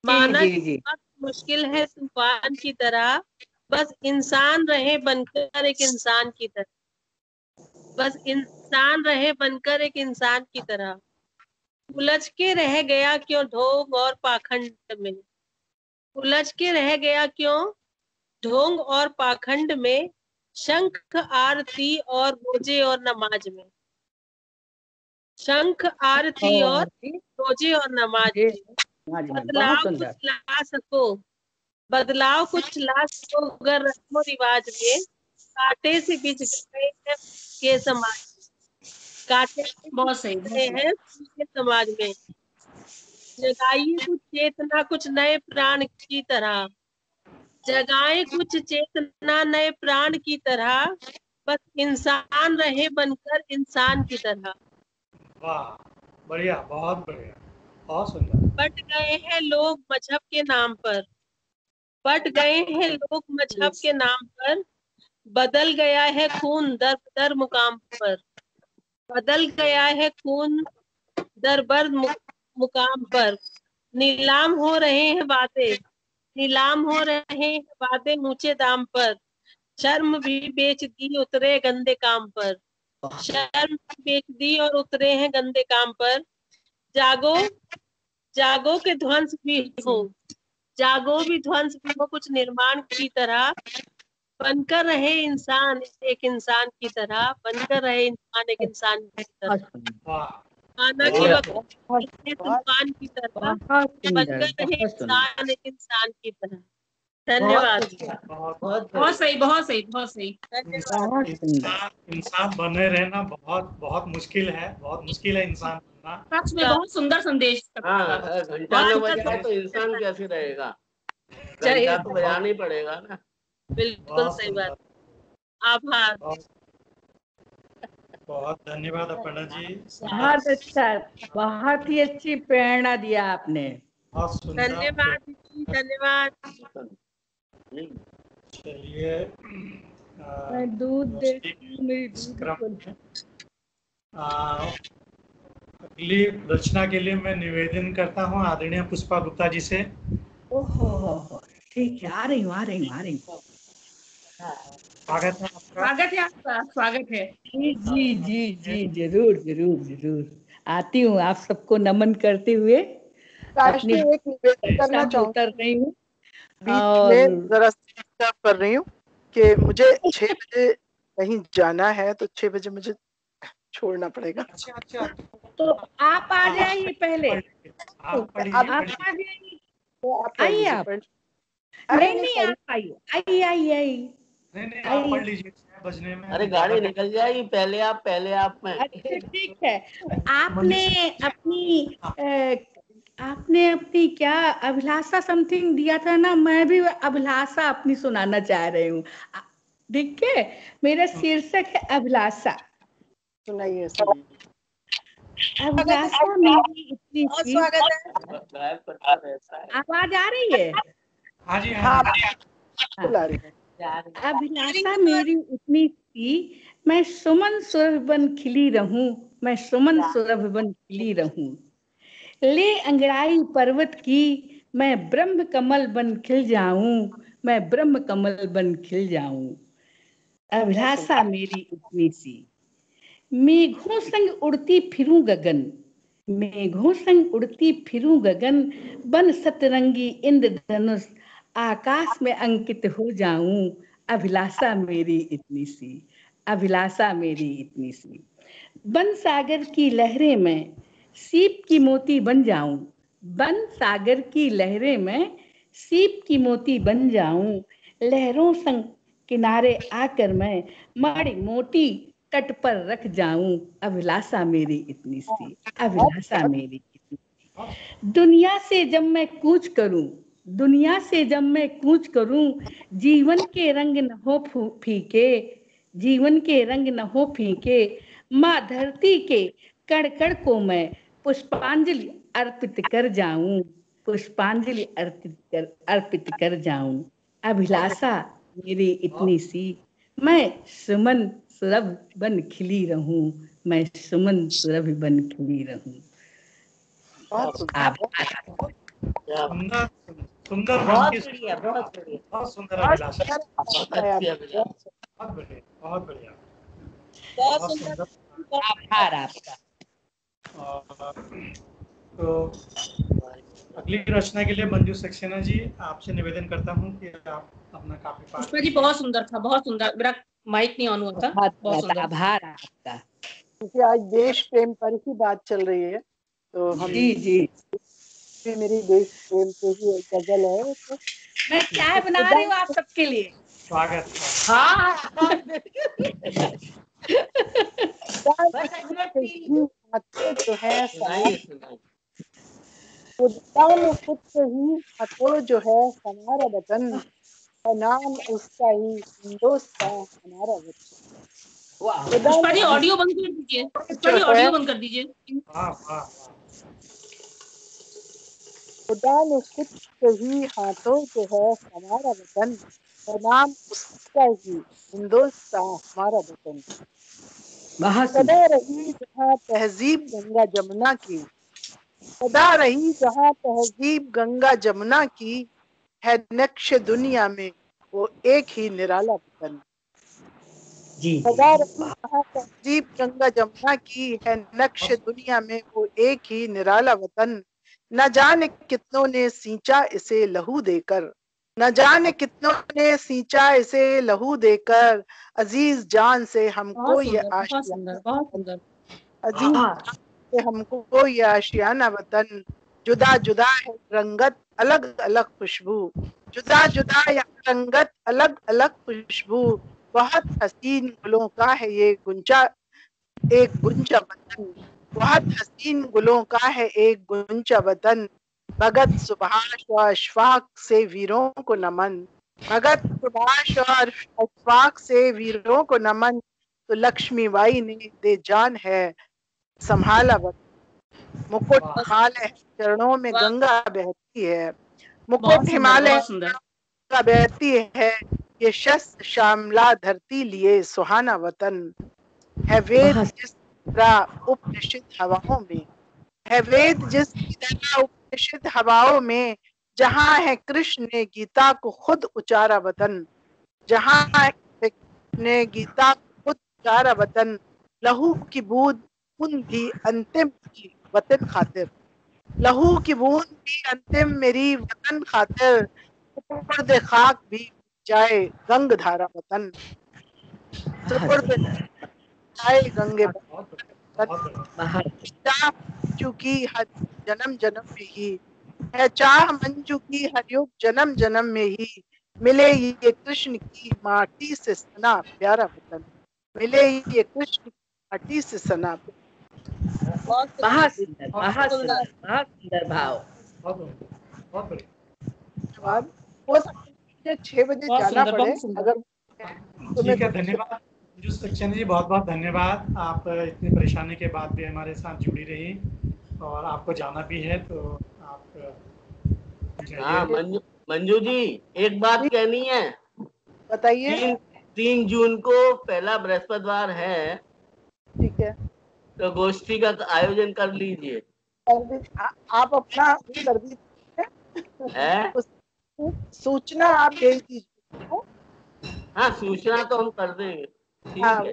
माना कि वक्त मुश्किल है तूफान की तरह, बस इंसान रहे बनकर एक इंसान की तरह, बस इंसान रहे बनकर एक इंसान की तरह, उलझ के रह गया क्यों ढोंग और पाखंड में, उलझ के रह गया क्यों ढोंग और पाखंड में, शंख आरती और रोजे और नमाज में, शंख आरती और रोजे और नमाज में,
हाँ जी मैम,
बदलाव
बहुत सुंदर।
कुछ ला सको, बदलाव कुछ ला सको अगर रस्मो रिवाज में, कांटे से बिछ गए हैं के समाज, कांटे से
बहुत
बिछ
सही,
गए हैं के समाज में। जगाइए कुछ चेतना कुछ नए प्राण की तरह, जगाए कुछ चेतना नए प्राण की तरह, बस इंसान रहे बनकर इंसान की तरह।
वाह, बढ़िया, बहुत बढ़िया, बहुत सुंदर।
बट गए हैं लोग मजहब के नाम पर, बट गए हैं लोग मजहब के नाम पर, बदल गया है खून दर दर मुकाम पर, बदल गया है खून दर बर मुकाम पर। नीलाम हो रहे हैं वादे, नीलाम हो रहे हैं वादे ऊंचे दाम पर, शर्म भी बेच दी उतरे गंदे काम पर, शर्म भी बेच दी और उतरे हैं गंदे काम पर। जागो जागो के ध्वंस भी हो, जागो भी ध्वंस भी हो कुछ निर्माण की तरह, बनकर रहे इंसान एक इंसान की तरह, बनकर रहे इंसान एक इंसान की तरह।
बहुत सुंदर,
वाह,
आना के
बहुत
वक्त रहे तूफान की तरह,
बहुत सुंदर,
बनकर रहे
बहुत सुंदर।
इंसान एक इंसान की तरह।
बहुत
धन्यवाद,
बढ़िया,
बहुत
बहुत
बहुत
बढ़िया।
सही, बहुत सही, बहुत सही।
धन्यवाद।
बहुत सुंदर।
इंसान बने रहना बहुत बहुत मुश्किल है, बहुत मुश्किल है इंसान बनना।
सच में बहुत सुंदर संदेश।
हाँ, घंटा न
बहुत
बजाए तो
सुंदर
इंसान कैसे रहेगा?
जय
घंटा
हिंद।
तो बजाना ही पड़ेगा ना।
बिल्कुल
बहुत
सही
सुंदर,
बात। आभार।
बहुत बहुत धन्यवाद अपर्णा जी।
बहुत अच्छा, बहुत ही अच्छी प्रेरणा दिया आपने।
बहुत सुंदर।
धन्यवाद दीदी, धन्यवाद।
चलिए,
मैं दूध देती
रोशनी
हूँ, मेरी
इस
दूध
क्रम
को।
में, अगली रचना के लिए मैं निवेदन करता हूँ आदरणीय पुष्पा गुप्ता जी से।
ओहो, ठीक है, आ रही हूँ, आ रही हूँ, आ रही हूँ।
स्वागत है आपका।
स्वागत है आपका, स्वागत है।
जी जी जी जी, जरूर जरूर जरूर आती हूँ। आप सबको नमन करते हुए अपनी
राष्ट्रीय एक निवेदन
कक्षा
करना
में
चाहूंगी,
उतर रही हूँ।
बीच
और
में जरा डिस्टर्ब कर रही हूँ कि मुझे 6 बजे कहीं जाना है, तो 6 बजे मुझे छोड़ना पड़ेगा।
अच्छा अच्छा,
तो आप आ जाइए पहले,
आप पढ़िए
आप
आप
पढ़िए।
आ जाइए,
आप पढ़
आइए
लीजिए,
आप।
पढ़।
नहीं नहीं, आप आइए, आइए आइए आइए
नहीं नहीं, आप
आइए।
पढ़ लीजिए, 6 बजने में
अरे
ज्यादा
गाड़ी निकल जाएगी, पहले आप में।
अच्छा ठीक है। आपने अपनी आपने अपनी क्या अभिलाषा समथिंग दिया था ना, मैं भी अभिलाषा अपनी सुनाना चाह रही हूँ। ठीक है, मेरा शीर्षक है अभिलाषा।
सुनाइए सुनाइए।
अभिलाषा मेरी इतनी
बहुत
सी।
स्वागत है।
गायब करता रहता है।
आवाज आ रही है?
हाँ जी, हाँ
हाँ,
जी।
हाँ।
बुला रही है।
अभिलाषा मेरी इतनी सी, मैं सुमन सुरभ बन खिली रहूं, मैं सुमन सुरभ बन खिली रहूं। ले अंगड़ाई पर्वत की, मैं ब्रह्म कमल बन खिल जाऊं, मैं ब्रह्म कमल बन खिल जाऊं। अभिलाषा मेरी इतनी सी। मेघों संग उड़ती फिरूं गगन, मेघों संग उड़ती फिरूं गगन, बन सतरंगी इंद्रधनुष, आकाश में अंकित हो जाऊं। अभिलाषा मेरी इतनी सी, अभिलाषा मेरी इतनी सी। बन सागर की लहरें में सीप की मोती बन जाऊं, बन सागर की लहरें में सीप की मोती बन जाऊं। लहरों संग किनारे आकर मैं माड़ी मोटी तट पर रख जाऊं। अभिलाषा मेरी इतनी सी, अभिलाषा मेरी इतनी सी। दुनिया से जब मैं कूच करूं, दुनिया से जब मैं कूच करूं, जीवन के रंग न हो फीके, जीवन के रंग न हो फीके। माँ धरती के कण कण को मैं पुष्पांजलि अर्पित कर जाऊं, पुष्पांजलि अर्पित कर जाऊं। अभिलाषा मेरी इतनी सी, मैं सुमन सुरभ बन खिली रहूं, मैं सुमन सुरभ बन खिली रहूं।
बहुत सुंदर।
आभार।
सुंदर सुंदर मन
बहुत
की
बढ़िया, बहुत बढ़िया,
बहुत सुंदर
बहुत
अभिलाषा।
सुंदर
बहुत
है
अच्छी
आपकी।
अभिलाषा।
बहुत बढ़िया, बहुत बढ़िया,
बहुत
बहुत
सुंदर।
सुंदर।
आभार आपका।
और तो अगली रचना के लिए मंजू सक्सेना जी, आपसे निवेदन करता हूँ कि आप अपना काफी पाठ
पुष्पा जी बहुत सुंदर था, बहुत सुंदर। मेरा माइक नहीं ऑन हुआ था।
बहुत
बहुत सुंदर।
आभार आपका।
क्योंकि आज देश प्रेम पर ही बात चल रही है, तो हम
जी जी
भी मेरी देश प्रेम पे ही एक गजल है। तो
मैं चाय बना रही हूँ आप सबके लिए।
स्वागत।
हाँ
हाथों जो है
सुनाइए सुनाइए।
खुदा ने खुद से ही हाथों जो है हमारा वतन, का नाम उसका ही हिंदुस्तान हमारा वतन।
वाह
खुदा
पुष्पा
ने
जी ऑडियो बंद कर दीजिए, पुष्पा
जो
जी
है
ऑडियो बंद कर दीजिए।
वाह वाह वाह।
खुदा ने खुद से ही हाथों जो है हमारा वतन, का नाम उसका ही हिंदुस्तान हमारा वतन।
बहुत
सदा
सुंदर।
रही जहाँ तहजीब गंगा जमुना की, सदा रही जहाँ तहजीब गंगा जमुना की, है नक्श दुनिया में वो एक ही निराला वतन।
जी जी
सदा
जी
रही जहाँ तहजीब गंगा जमुना की, है नक्श दुनिया में वो एक ही निराला वतन। न जाने कितनों ने सींचा इसे लहू देकर, न जाने कितनों ने सींचा इसे लहू देकर, अजीज जान से हमको
बहुत
ये
सुंदर, बहुत
आशियाना
सुंदर, बहुत
वतन,
सुंदर।
अजीज
हाँ
से हमको ये आशियाना वतन। जुदा जुदा है रंगत अलग अलग खुशबू, जुदा जुदा है रंगत अलग अलग खुशबू, बहुत हसीन गुलों का है ये गुंचा, एक गुंजा वतन। बहुत हसीन गुलों का है एक गुंजा वतन। भगत सुभाष और अशफाक से वीरों को नमन, भगत सुभाष और अशफाक से वीरों को नमन। तो लक्ष्मीबाई ने दे जान है संभाला वतन। मुकुट
वाह
हिमालय चरणों में
वाह,
गंगा बहती है, मुकुट
बहुत सुंदर,
हिमालय
बहुत सुंदर।
गंगा बहती है। ये शस्त्र श्यामला धरती लिए सुहाना वतन, है वेद
बहुत
जिस तरह उपनिषद हवाओं में, है वेद जिस तरह उपनिषद हवाओं में। जहाँ है कृष्ण ने गीता को खुद उचारा वतन, जहाँ है कृष्ण ने गीता को खुद उचारा वतन। लहू की बूंद बूंद भी अंतिम की वतन खातिर, लहू की बूंद भी अंतिम मेरी वतन खातिर। सुपुर्द खाक भी जाए गंग धारा वतन, सुपुर्द जाए गंगे
बहुत
वतन।
बहुत बढ़िया।
बहुत
चाह मंजू की हर जन्म जन्म में ही, है चाह मंजू की हर युग जन्म जन्म में ही। मिले ये कृष्ण की माटी से सना प्यारा वतन, मिले ये कृष्ण की माटी से सना।
बहुत सुंदर,
बहुत सुंदर,
बहुत
बहुत
सुंदर।
सुंदर, बहुत सुंदर भाव।
बहुत बढ़िया, बहुत बढ़िया। वाह।
धन्यवाद। हो सकता है मुझे 6 बजे
बहुत
जाना
सुंदर,
पड़े,
बहुत सुंदर।
अगर तो मैं
ठीक है, धन्यवाद मंजू सक्सेना जी, बहुत बहुत धन्यवाद। आप इतनी परेशानी के बाद भी हमारे साथ जुड़ी रही, और आपको जाना भी है तो आप
हाँ
जाइए।
मंजू जी, एक बात कहनी है।
बताइए।
3 जून को पहला बृहस्पतिवार है,
ठीक है,
तो गोष्ठी का आयोजन कर लीजिए।
आप अपना कर दीजिए,
है
उस सूचना आप दे दीजिए।
हाँ, सूचना तो हम कर देंगे। ठीक
हाँ,
है,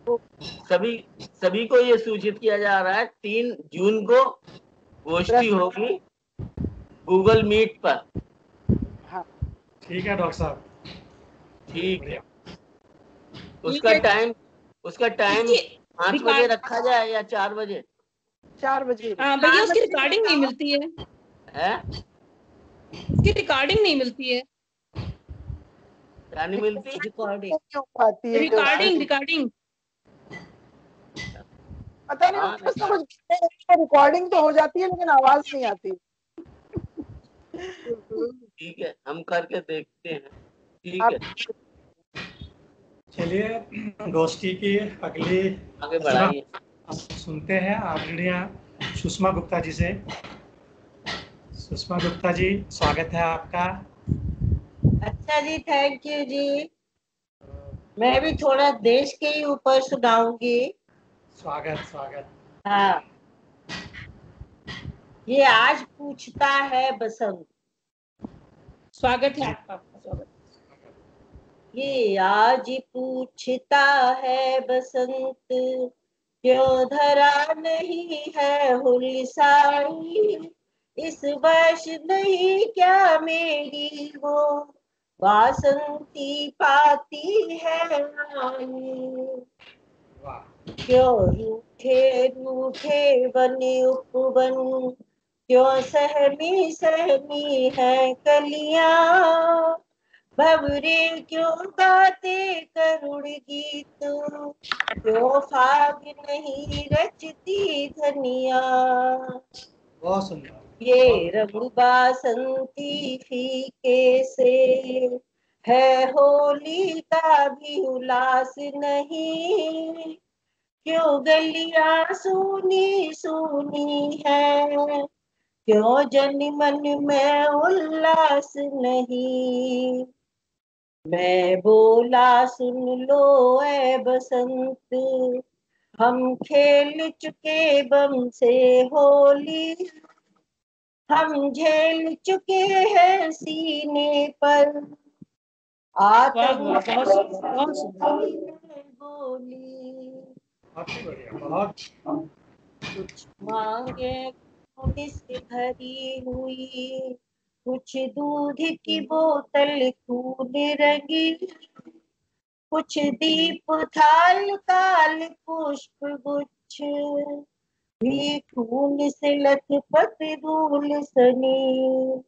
तो
सभी सभी को ये सूचित किया जा रहा है, 3 जून को गोष्ठी होगी गूगल मीट पर।
हाँ,
ठीक है डॉक्टर साहब,
ठीक है,
बढ़िया।
ठीक
उसका
है।
टाइम उसका टाइम
इसकी
5 बजे
रिकॉर्ड,
रखा जाए या 4 बजे
4 बजे।
हाँ भैया, उसकी रिकॉर्डिंग नहीं मिलती है,
है?
उसकी रिकॉर्डिंग नहीं मिलती है।
क्या नहीं मिलती?
रिकॉर्डिंग क्यों पाती है
रिकॉर्डिंग,
उसकी?
रिकॉर्डिंग।
पता नहीं,
हाँ
कुछ ना कुछ रिकॉर्डिंग तो हो जाती है लेकिन आवाज नहीं आती।
ठीक है, हम करके देखते हैं। ठीक
आप
है,
चलिए गोष्ठी की अगली
आगे
रचना
बढ़ाइए।
हम सुनते हैं आदरणीय सुषमा गुप्ता जी से। सुषमा गुप्ता जी, स्वागत है आपका।
अच्छा जी, थैंक यू जी। मैं भी थोड़ा देश के ही ऊपर सुनाऊंगी।
स्वागत स्वागत।
हाँ, ये आज पूछता है बसंत।
स्वागत है आपका, स्वागत।
ये आज पूछता है बसंत, क्यों धरा नहीं है हुलसाई। इस वर्ष नहीं क्या मेरी वो वासंती पाती है आई।
वाह।
क्यों रूठे रूठे बने उपवन, क्यों सहमी सहमी है कलियां, भंवरे क्यों गाते करुण गीत, क्यों फाग नहीं रचती धनिया।
बहुत सुंदर।
ये रंग बासंती फीके से है होली का भी उल्लास नहीं, क्यों गलियां सूनी सूनी है, क्यों जन मन में उल्लास नहीं। मैं बोला सुन लो ऐ बसंत, हम खेल चुके बम से होली, हम झेल चुके हैं सीने पर
वाह वाह,
आतंक
बहुत सुंदर।
की गोली।
काफी बढ़िया, बहुत।
कुछ मांगे पुलिस भरी हुई, कुछ दूध की बोतल खून रंगी, कुछ दीप थाल काल पुष्प गुच्छ, भी खून से लथपथ धूल सनी।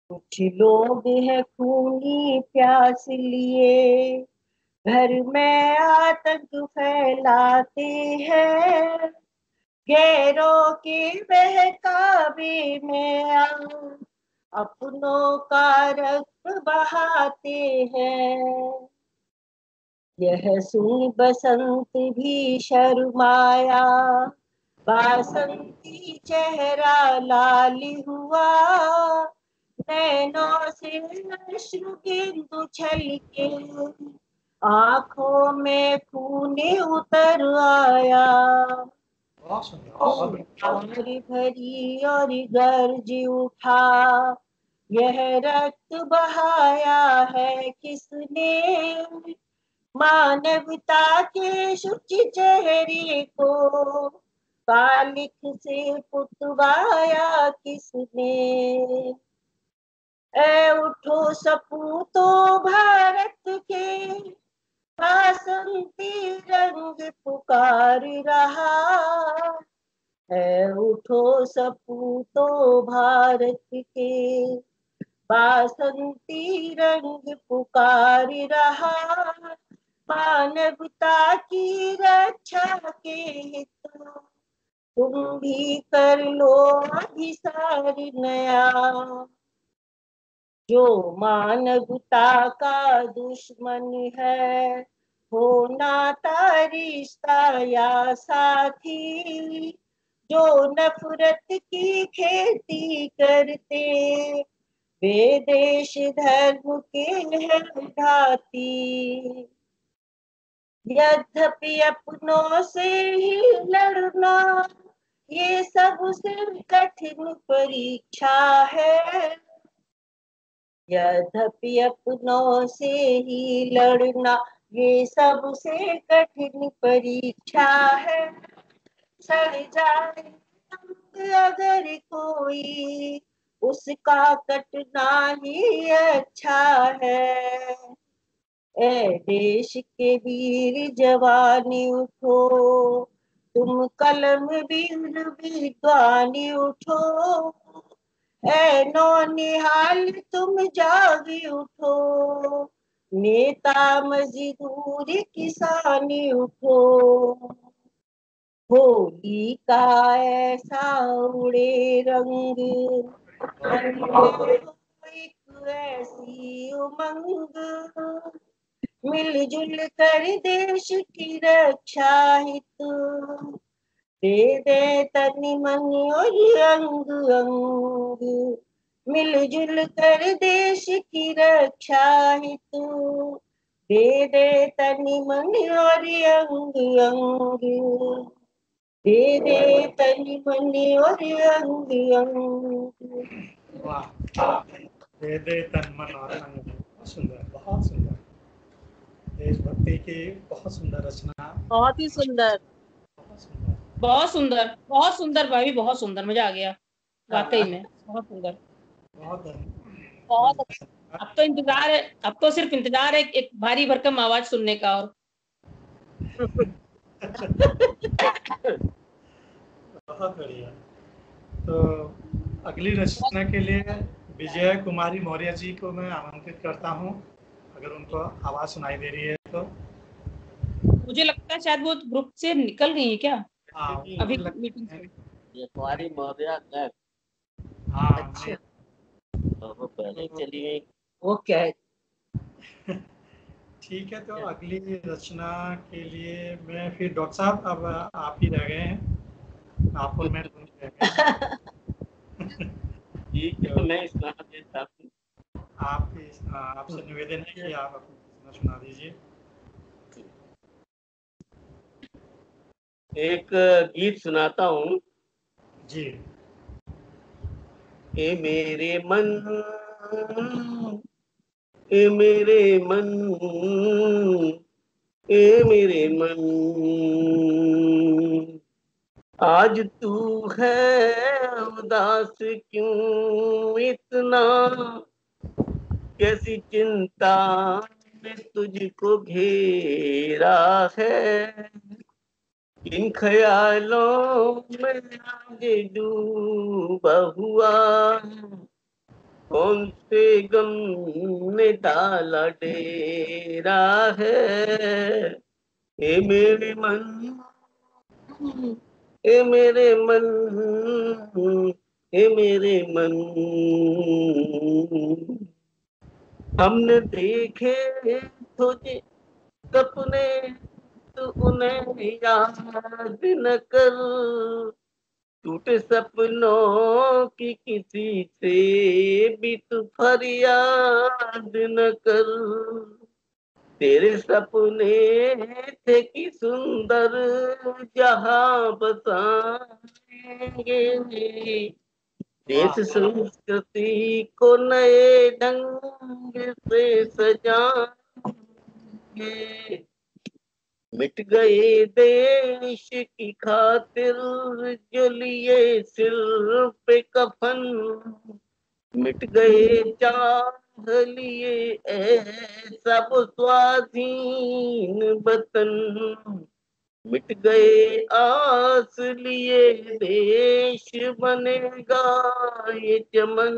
कुछ लोग हैं खूनी प्यास लिए, घर में आतंक फैलाते हैं, गैरों के बहकावे में अपनों का रक्त बहाते हैं। यह सुन बसंत भी शर्माया, बासंती चेहरा लाल हुआ, नैनों से अश्रु बिंदु छलके, आंखों में खून उतर आया।
बहुत सुंदर, बहुत बढ़िया।
और भरी और गर्ज उठा, यह रक्त बहाया है किसने, मानवता के शुच चेहरे को कालिख से पुतवाया किसने। ऐ उठो सपूतों भारत के, बासंती रंग पुकार रहा। है उठो सपूतों भारत के, बासंती रंग पुकार रहा। मानवता की रक्षा के हित, तुम भी कर लो अभिसार नया। जो मानवता का दुश्मन है, हो नाता रिश्ता या साथी, जो नफरत की खेती करते, वे देश धर्म के हैं घाती। यद्यपि अपनों से ही लड़ना, ये सबसे कठिन परीक्षा है। यद्यपि अपनों से ही लड़ना, ये सबसे कठिन परीक्षा है। सड़ जाए अगर कोई, उसका कटना ही अच्छा है। ए देश के वीर जवानी उठो, तुम कलम वीर विद्वानी उठो। ए नौनिहाल तुम जागी उठो, नेता मजदूर किसानी उठो। होली का ऐसा उड़े रंग, मन में हो एक ऐसी उमंग, मिलजुल कर देश की रक्षा हित, दे दे तन मन और अंग अंग। मिलजुल कर देश की रक्षा हित, दे दे तन मन और अंग अंग। दे दे तन मन और अंग अंग।
वाह, दे दे तन मन और अंग। बहुत सुंदर, बहुत सुंदर। देशभक्ति की बहुत सुंदर रचना।
बहुत ही सुंदर।
बहुत सुंदर,
बहुत सुंदर, बहुत सुंदर भाई, बहुत सुंदर, मजा आ गया वाकई में, बहुत सुंदर,
बहुत
बहुत अच्छा। अब तो इंतजार है, अब तो सिर्फ इंतजार है एक भारी भरकम आवाज सुनने का। और
बहुत बढ़िया। तो अगली रचना के लिए विजय कुमारी मौर्य जी को मैं आमंत्रित करता हूँ, अगर उनको आवाज़ सुनाई दे रही है तो।
मुझे लगता है शायद वो ग्रुप से निकल गई है क्या
हाँ,
अभी
मुझे
मीटिंग
लगता
से।
है।
ये कुमारी मौर्य का
हाँ,
अच्छा तो वो पहले चली गई।
वो क्या है?
ठीक है, तो अगली रचना के लिए मैं फिर डॉक्टर साहब, अब आप ही रह गए हैं, आप और मैं दोनों रह गए हैं।
ठीक है, मैं सुना देता हूँ।
आपसे निवेदन है कि आप अपनी रचना सुना दीजिए।
एक गीत सुनाता हूँ।
जी।
ए मेरे मन, ए मेरे मन, ए मेरे मन, आज तू है उदास क्यों इतना, कैसी चिंता में तुझको घेरा है, इन ख्यालों में आज डूबा हुआ, कौन से गम ने डाला डेरा है, ए मेरे मन, ए मेरे मन, ए मेरे मन, हमने देखे तुझे सपने, तू उन्हें याद न कर, टूटे सपनों की किसी से भी तू फरियाद न कर, तेरे सपने थे कि सुंदर जहां बसाएंगे, देश संस्कृति को नए ढंग से सजाएंगे, मिट गए देश की खातिर जो लिए सिर पे कफन, मिट गए चाह लिए ऐसा वो स्वाधीन वतन, मिट गए आस लिए देश बनेगा ये चमन,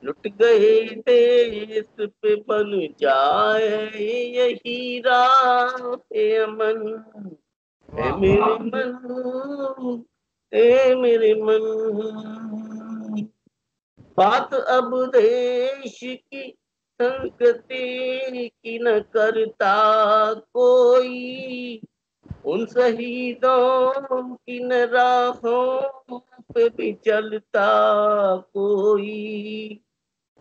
लुट गए देश पे बन जाए यही राह अमन, ए मेरे मन, ए मेरे मन, बात अब देश की संगति की न करता कोई, उन शहीदों की न राहों पे भी चलता कोई,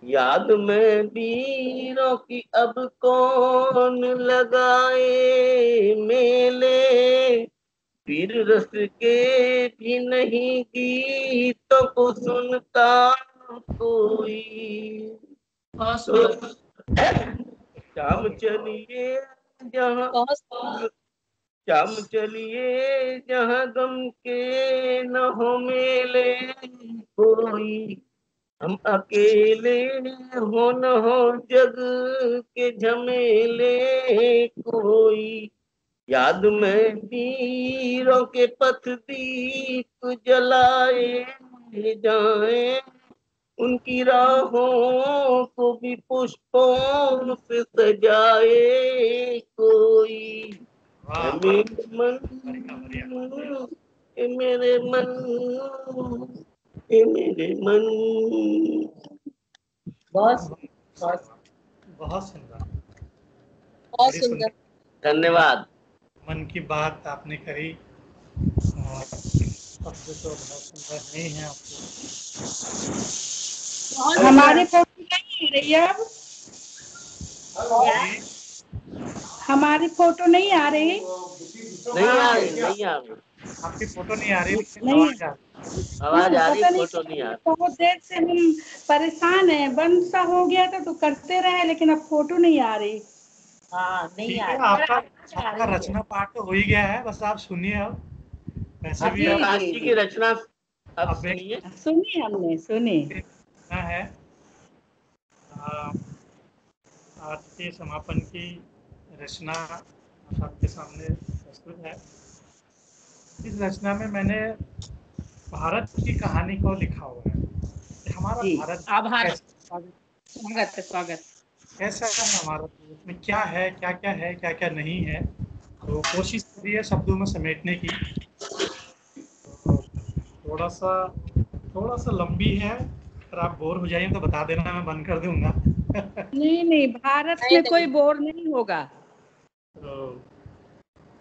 याद में वीरों की अब कौन लगाए मेले, वीर रस के भी नहीं गीतों को सुनता कोई, तो शाम चलिए जहाँ, शाम चलिए जहाँ गम के न हो मेले कोई, हम अकेले हो न हो जग के झमेले कोई, याद में वीरों के पथ दीप जलाए जाएं, उनकी राहों को भी पुष्पों से सजाए कोई, ए मेरे मन, ए मेरे मन, ए मेरे मन।
बहुत
बहुत सुंदर,
बहुत
बड़ी
सुंदर।
धन्यवाद।
मन की बात आपने करी, और शब्द तो बहुत सुंदर नहीं है आपके।
हमारे फोटो नहीं आ रही है अब, हमारी फोटो नहीं आ रही,
नहीं आ रही, नहीं आ रही,
आपकी फोटो नहीं आ रही, लेकिन
नहीं
आवाज आ रही।
आवाज आ रही,
पता नहीं
फोटो नहीं आ रही।
बहुत देर से हम परेशान हैं, बंद सा हो गया था तो करते रहे, लेकिन अब फोटो नहीं आ रही।
हाँ नहीं
ठीक
आ
है,
रही।
आपका रचना पाठ तो हो ही गया है, बस आप सुनिए अब। वैसे भी
जी,
प्रकाश जी की रचना अब
अब एक
सुनिए।
सुनी हमने, सुनी।
रचना है, आज के समापन की रचना आपके सामने प्रस्तुत है। इस रचना में मैंने भारत की कहानी को लिखा हुआ है। हमारा
जी।
भारत
आभार।
कैसा
स्वागत है, स्वागत।
कैसा है हमारा, उसमें क्या है, क्या क्या है, क्या क्या नहीं है, तो कोशिश करिए शब्दों में समेटने की। तो थोड़ा सा लंबी है, अगर आप बोर हो जाइए तो बता देना, मैं बंद कर दूंगा।
नहीं नहीं, भारत
नहीं,
में कोई
नहीं।
बोर नहीं होगा।
तो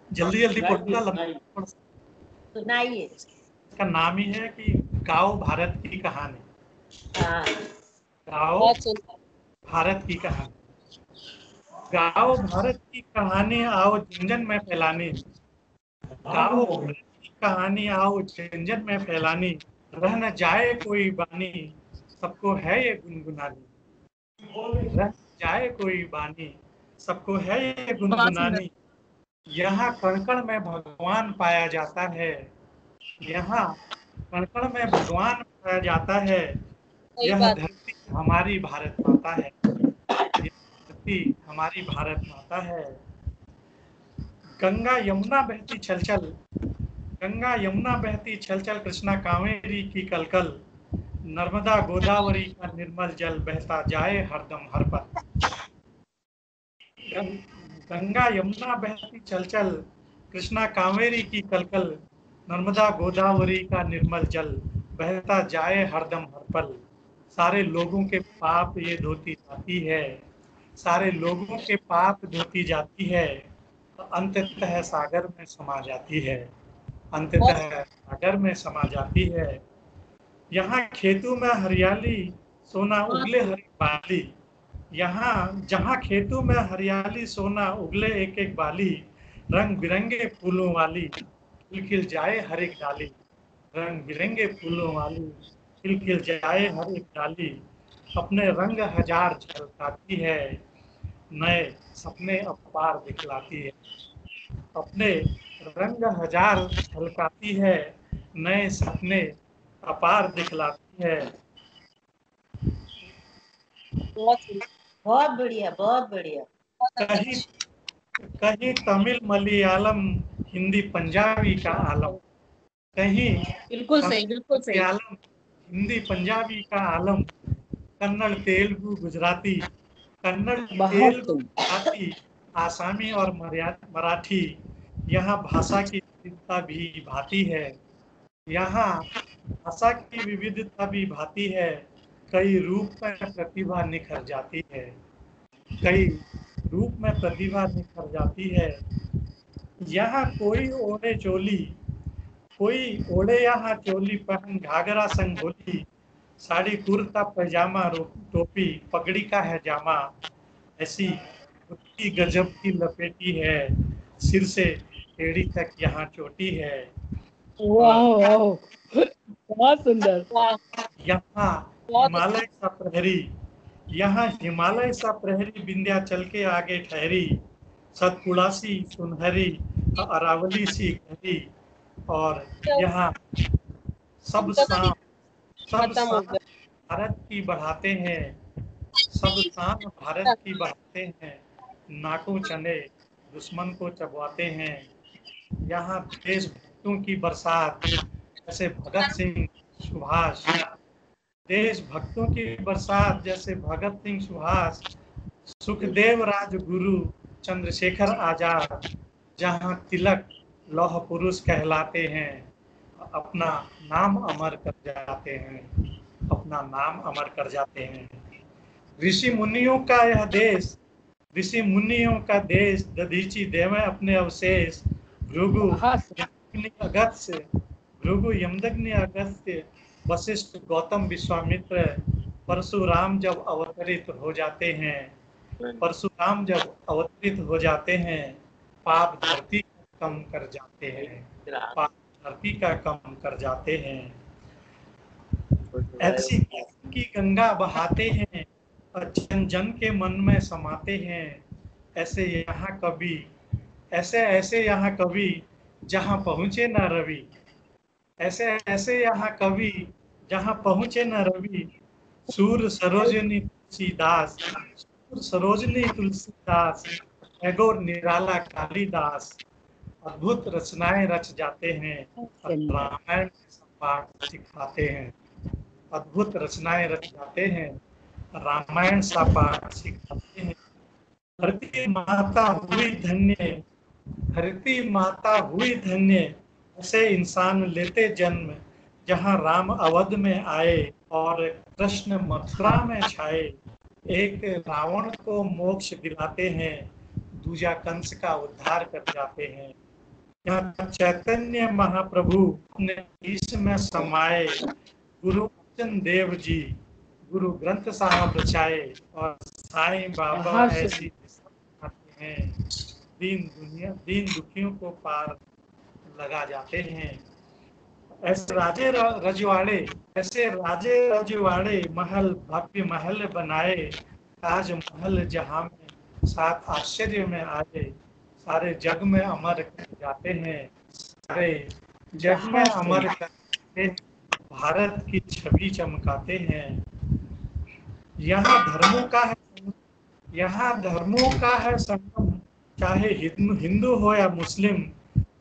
जल्दी जल्दी पढ़ूंगा, लंबा।
सुनाइए।
इसका नाम ही है कि गाओ भारत की कहानी।
हाँ,
गाओ
बहुत सुंदर।
भारत की कहानी। गाओ भारत की कहानी आओ झंझन में फैलानी। गाओ भारत की कहानी आओ झंझन में फैलानी। रह न जाए कोई बानी, सबको है ये गुनगुनानी। रह न जाए कोई बानी, सबको है ये
बहुत सुंदर।
गुनगुनानी। यहाँ कण कण में भगवान पाया जाता है। यहाँ कण कण में भगवान पाया जाता है।
सही
यह
बात।
धरती हमारी भारत माता है। यह धरती हमारी भारत माता है। गंगा यमुना बहती छल छल, गंगा यमुना बहती छल छल, कृष्णा कावेरी की कलकल। नर्मदा गोदावरी का निर्मल जल बहता जाए हरदम हर पल। गंगा यमुना बहती छल छल, कृष्णा कावेरी की कलकल। नर्मदा गोदावरी का निर्मल जल बहता जाए हरदम हर पल। सारे लोगों के पाप ये धोती जाती है, सारे लोगों के पाप धोती जाती है, अंततः सागर में समा जाती है, अंततः सागर में समा जाती है। यहाँ खेतों में हरियाली, सोना उगले हरी बाली। यहाँ जहाँ खेतों में हरियाली, सोना उगले एक एक बाली। रंग बिरंगे फूलों वाली, खिल खिल जाए हर एक डाली। रंग बिरंगे फूलों वाली, खिल खिल जाए हर एक डाली। अपने रंग हजार झलकाती है, नए सपने अपार दिखलाती है। अपने रंग हजार झलकाती है, नए सपने अपार दिखलाती है।
बहुत सुंदर।
बहुत बढ़िया, बहुत बढ़िया।
कहीं कहीं तमिल मलयालम हिंदी पंजाबी का आलम, कहीं
बिल्कुल सही,
तमिल
बिल्कुल सही।
मलयालम हिंदी पंजाबी का आलम। कन्नड़ तेलुगु गुजराती, कन्नड़ तेलुगु गुजराती, आसामी और मराठी। यहाँ भाषा की विविधता भी भाती है, यहाँ भाषा की विविधता भी भाती है। कई रूप में प्रतिभा निखर जाती है, कई रूप में प्रतिभा निखर जाती है। यहाँ कोई ओढ़े चोली, कोई ओढ़े यहाँ चोली, पहन घाघरा संग होली। साड़ी कुर्ता पैजामा टोपी, पगड़ी का है जामा। ऐसी उसकी गजब की लपेटी है, सिर से एड़ी तक यहाँ चोटी है।
वाह वाह, बहुत सुंदर।
वाह,
यहाँ
बहुत
हिमालय सा प्रहरी, यहाँ हिमालय सा प्रहरी, विंध्याचल के आगे ठहरी। सतपुड़ासी सुनहरी, अरावली सी गहरी। और यहाँ सब शाम
खत्म हो गया।
भारत की बढ़ाते हैं, सब शान भारत की बढ़ाते हैं। नाकों चने दुश्मन को चबवाते हैं। यहाँ देशभक्तों की बरसात, जैसे भगत सिंह सुभाष। देशभक्तों की बरसात जैसे भगत सिंह सुभाष, सुखदेव राजगुरु, चंद्रशेखर आजाद। जहाँ तिलक लौह पुरुष कहलाते हैं, अपना नाम अमर कर जाते हैं, अपना नाम अमर कर जाते हैं। ऋषि मुनियों का यह देश, ऋषि मुनियों का देश, दधीची देवें अपने अवशेष। भृगु यमदग्नि अगस्त्य, भृगु यमदग्नि अगस्त्य, वशिष्ठ गौतम विश्वामित्र। परशुराम जब अवतरित हो जाते हैं, परशुराम जब अवतरित हो जाते हैं, पाप धरती कम कर जाते हैं, पाप धरती का कम कर जाते हैं। ऐसी की गंगा बहाते हैं, जन जन के मन में समाते हैं। ऐसे यहाँ कवि, ऐसे ऐसे यहाँ कवि, जहाँ पहुँचे न रवि। ऐसे ऐसे यहाँ कवि, जहाँ पहुँचे न रवि। सूर सरोजनी तुलसीदास, सूर सरोजनी तुलसीदास, टैगोर निराला कालिदास। अद्भुत रचनाएं रच जाते हैं, रामायण में पाठ सिखाते हैं, अद्भुत रचनाएं रचाते हैं, रामायण सा पाठ सिखाते हैं। धरती माता हुई धन्य, धरती माता हुई धन्य, ऐसे इंसान लेते जन्म, जहाँ राम अवध में आए और कृष्ण मथुरा में छाए। एक रावण को मोक्ष दिलाते हैं, दूजा कंस का उद्धार कर जाते हैं। यहाँ चैतन्य महाप्रभु अपने ईश में समाये, गुरु अर्जन देव जी गुरु ग्रंथ साहब रचाए, और साईं बाबा ऐसी दिखाते हैं, दीन दुखियों को पार लगा जाते हैं। ऐसे राजे रजवाड़े महल भव्य महल बनाए, ताजमहल जहां में 7 आश्चर्य में आए, सारे जग में अमर कर जाते हैं, सारे जग में अमर करते हैं, भारत की छवि चमकाते हैं। यहाँ धर्मों का है संगम, चाहे हिंदू हो या मुस्लिम,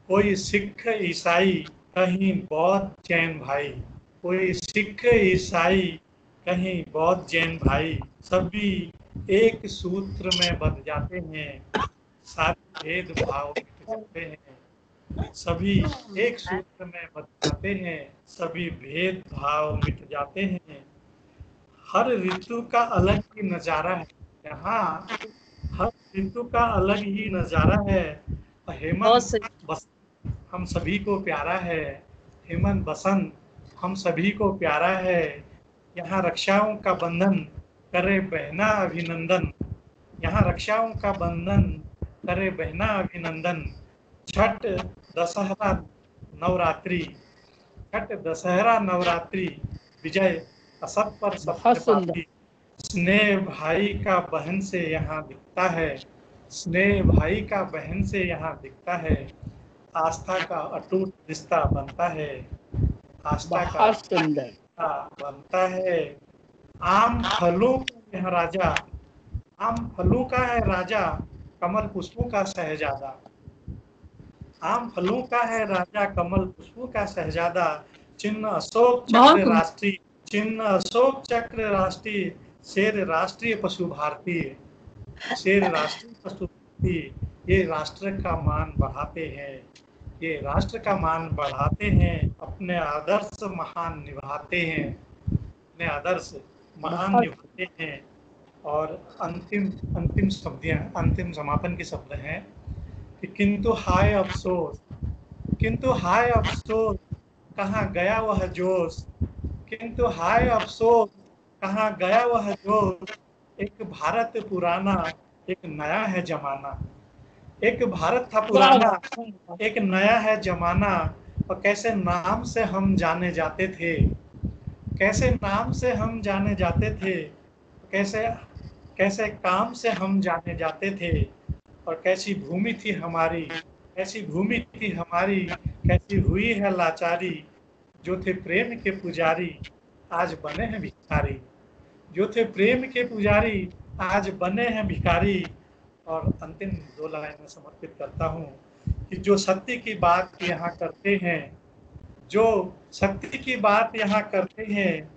कोई सिख ईसाई कहीं बौद्ध जैन भाई, कोई सिख ईसाई कहीं बौद्ध जैन भाई, सभी एक सूत्र में बंध जाते हैं, सारे भेदभाव मिट जाते हैं, सभी एक सूत्र में बंध जाते हैं, सभी भेदभाव मिट जाते हैं। हर ऋतु का अलग ही नजारा है यहाँ, हर ऋतु का अलग ही नजारा है। हेमंत बसंत हम सभी को प्यारा है, हेमंत बसंत हम सभी को प्यारा है। यहाँ रक्षाओं का बंधन करे बहना अभिनंदन, यहाँ रक्षाओं का बंधन करे बहना अभिनंदन। छठ दशहरा नवरात्रि विजय असत पर सत्य पाती, स्नेह भाई का बहन से यहाँ दिखता है, स्नेह भाई का बहन से यहाँ दिखता है। आस्था का अटूट रिश्ता बनता है, आस्था का रिश्ता बनता है। आम फलों का यह राजा, आम फलों का है राजा, कमल पुष्पों का शहजादा। आम फलों का है राजा, कमल पुष्पों का शहजादा। चिन्ह अशोक चक्र राष्ट्रीय, चिन्ह अशोक चक्र राष्ट्रीय, शेर राष्ट्रीय पशु भारतीय, शेर राष्ट्रीय पशु भारतीय। ये राष्ट्र का मान बढ़ाते हैं, ये राष्ट्र का मान बढ़ाते हैं, अपने आदर्श महान निभाते हैं, अपने आदर्श महान निभाते हैं। और अंतिम समापन के शब्द हैं कि किंतु हाय अफसोस, किंतु हाय अफसोस कहाँ गया वह जोश, किंतु हाय अफसोस कहाँ गया वह जोश। एक भारत पुराना, एक नया है जमाना, एक भारत था पुराना, एक नया है जमाना। और कैसे नाम से हम जाने जाते थे, कैसे नाम से हम जाने जाते थे, कैसे काम से हम जाने जाते थे। और कैसी भूमि थी हमारी, कैसी भूमि थी हमारी, कैसी हुई है लाचारी। जो थे प्रेम के पुजारी आज बने हैं भिखारी, जो थे प्रेम के पुजारी आज बने हैं भिखारी। और अंतिम 2 लाइन में समर्पित करता हूँ कि जो सत्य की बात यहाँ करते हैं, जो सत्य की बात यहाँ करते हैं,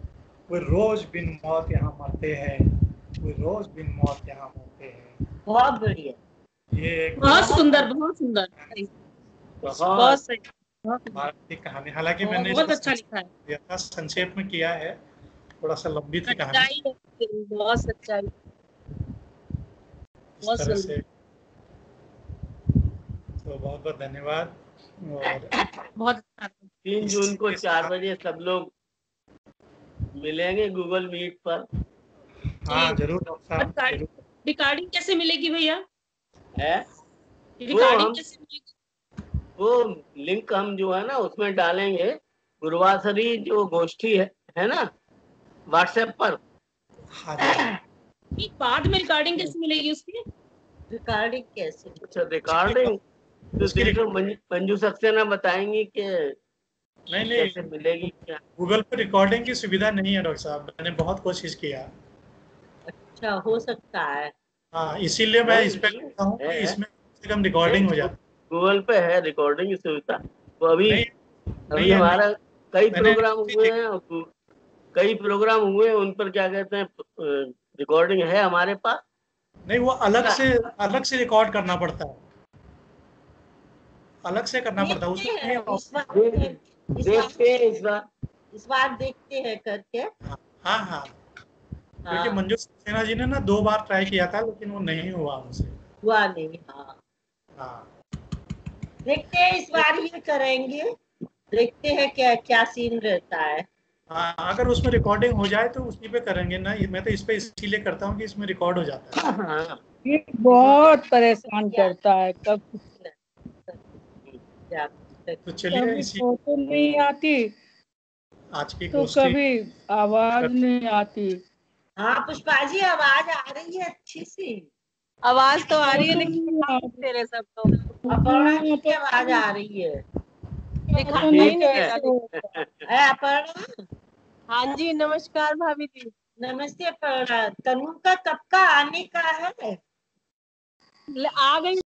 वो रोज बिन मौत यहाँ मरते हैं, वो रोज बिन मौत यहाँ मरते हैं।
बहुत बढ़िया,
ये
बहुत सुंदर, बहुत सुंदर, बहुत सही,
भारत की कहानी। हालांकि मैंने
बहुत अच्छा लिखा है,
संक्षेप में किया है, थोड़ा सा लंबी थी कहानी,
बहुत सच्चाई,
इस तरह से। तो बहुत बहुत धन्यवाद। और
बहुत
3 जून को 4 बजे सब लोग मिलेंगे गूगल मीट पर।
हाँ जरूर डॉक्टर साहब।
रिकॉर्डिंग कैसे मिलेगी भैया?
है
रिकॉर्डिंग कैसे मिलेगी?
वो लिंक हम जो है ना उसमें डालेंगे, गुरुवासरी जो गोष्ठी है ना व्हाट्सएप पर।
बाद में रिकॉर्डिंग कैसे मिलेगी उसकी?
रिकॉर्डिंग कैसे?
अच्छा रिकॉर्डिंग तो मंजू सक्सेना बताएंगी कि
नहीं
कैसे मिलेगी क्या।
गूगल पर रिकॉर्डिंग की सुविधा नहीं है डॉक्टर साहब, मैंने बहुत कोशिश किया।
अच्छा हो सकता है,
हाँ इसीलिए मैं इस पे कहता हूँ कि इसमें कम से कम रिकॉर्डिंग हो जाए।
गूगल पे है रिकॉर्डिंग की सुविधा। वो अभी हमारा कई
मैंने
प्रोग्राम हुए हैं, कई प्रोग्राम हुए हैं, उन पर क्या कहते हैं रिकॉर्डिंग है हमारे पास।
नहीं, वो अलग से रिकॉर्ड करना पड़ता है, अलग से करना पड़ता है
देखते
उसमें
हैं
नहीं।
इस बार,
देखते हैं
इस बार देखते हैं करके।
हाँ हाँ, क्योंकि
हाँ,
मंजू सक्सेना जी ने ना 2 बार ट्राई किया था, लेकिन वो नहीं हुआ उनसे।
हुआ नहीं। हाँ,
हाँ,
देखते हैं इस बार ये करेंगे, देखते हैं क्या क्या सीन रहता है।
हाँ, अगर उसमें रिकॉर्डिंग हो जाए तो उसी पे करेंगे ना। मैं तो इस पे इसीलिए करता हूँ कि इसमें रिकॉर्ड हो जाता है।
हाँ।
ये बहुत परेशान करता है, कभी
तो चलिए इसी
फोटो नहीं आती
आज की
तो
गोष्ठी
कभी आवाज नहीं आती।
हाँ पुष्पा जी, आवाज आ रही है अच्छी सी।
आवाज तो आ रही है, लेकिन तेरे सब तो
अपर्णा की आवाज आ रही है।
दिखाई नहीं
ठीक
दे
है।
रहा।
अपर्णा,
हाँ जी, नमस्कार भाभी जी।
नमस्ते अपर्णा। तनु का कब का आने का है?
आ गई